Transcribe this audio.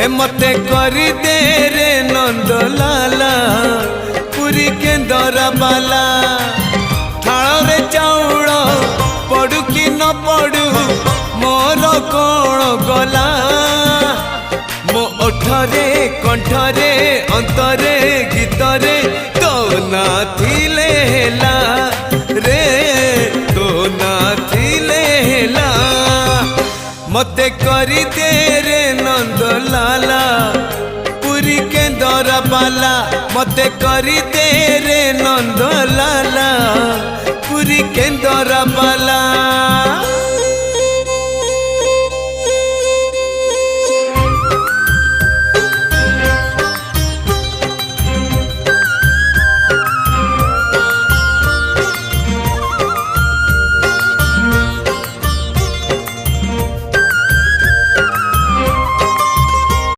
मते करी दे रे नंद लाला पुरी केंदर बाला थाल रे चाउल पड़ू कि न पड़ू मोर कौन गला मो ओठरे कंठरे अंतरे गीतरे तो ना थिले हेला रे तो ना थिले हेला मते करी दे रे नंद लाला पुरी केंदर बाला मते करी दे रे नंद लाला पुरी केंदर बाला।